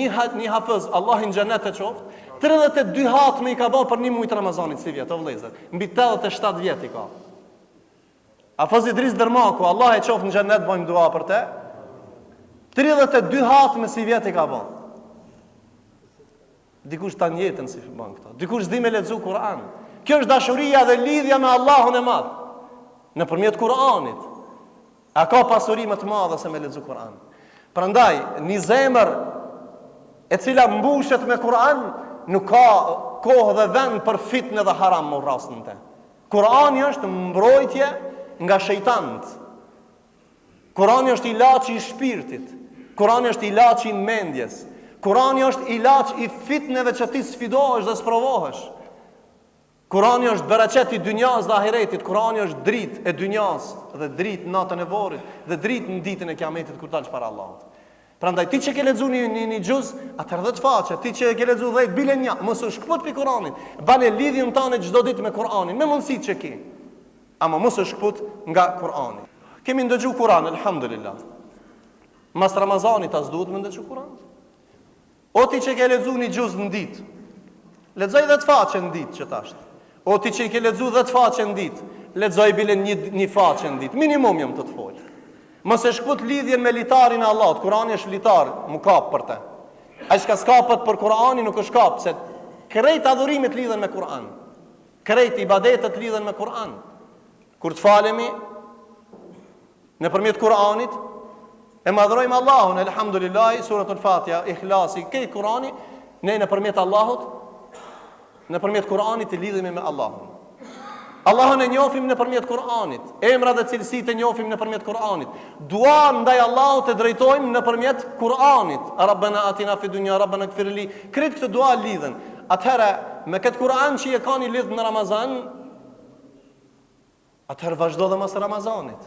Një hafëz, Allah në xhenet e qoftë, 32 hatme i ka bërë për një muaj të Ramazanit si vjet, o vëllezër. Mbi 87 vjet i ka. Hafëz Idris Dermaku, Allah e qoftë në xhenet, bëjmë dua për te. 32 hatme si vjet i ka bërë. Dikush ta njetën si bën këto. Dikush s'di me lexu Kur'an. Kjo është dashuria dhe lidhja me Allahun e Madh nëpërmjet Kur'anit. A ka pasuri më të madhe se me lexu Kur'an? Prandaj, një zemër e cila mbushet me Kur'an nuk ka kohë dhe vend për fitnë dhe haram më rrasën te. Kur'ani është mbrojtje nga shejtanët. Kur'ani është ilaçi i shpirtit. Kur'ani është ilaçi i mendjes. Kur'ani është ilaç i fitneve që ti sfidohesh dhe sprovohesh. Kur'ani është bereqet i dynjas dhe ahiretit. Kur'ani është dritë e dynjas dhe dritë natën e vorrit dhe dritë në ditën e kiametit kur dalësh para Allahut. Prandaj ti që ke lexuar një xhuz, atëherë 10 faqe, ti që ke lexuar 10 bile një, mos u shkput pi Kur'anit. Bane lidhjen tënde çdo ditë me Kur'anin, me mundësitë që ke. Ama mos u shkput nga Kur'ani. Kemi ndëgju Kur'an, alhamdulillah. Mas Ramazanit as duhet më ndëgju Kur'an. O ti që ke lexuar një xhuz në ditë, lexoj 10 faqe në ditë që tash. O ti që ke lexuar 10 faqe në ditë, lexoj bile një faqe në ditë, minimum jam të fol. Mos e shkput lidhjen me litarin e Allahut. Kurani është litar, mu kap për te. Ai që skapet për Kur'anin nuk është kap, se krejt adhurimet lidhen me Kur'an. Krejt ibadetet lidhen me Kur'an. Kur të falemi nëpërmjet Kur'anit, e madhrojmë Allahun, elhamdulillah, suratul Fatiha, Ikhlasi, ke Kur'ani, ne nëpërmjet Allahut, nëpërmjet Kur'anit i lidhemi me Allahun. Allahun e njohim nëpërmjet Kur'anit, emrat dhe cilësitë e njohim nëpërmjet Kur'anit. Dua ndaj Allahut e drejtojmë nëpërmjet Kur'anit. Rabbana atina fid dunya, rabbana ighfir li. Këtë këtë dua lidhen. Atëherë me këtë Kur'an që e kanë lidh në Ramazan, atëherë vazhdo dhe mas Ramazanit.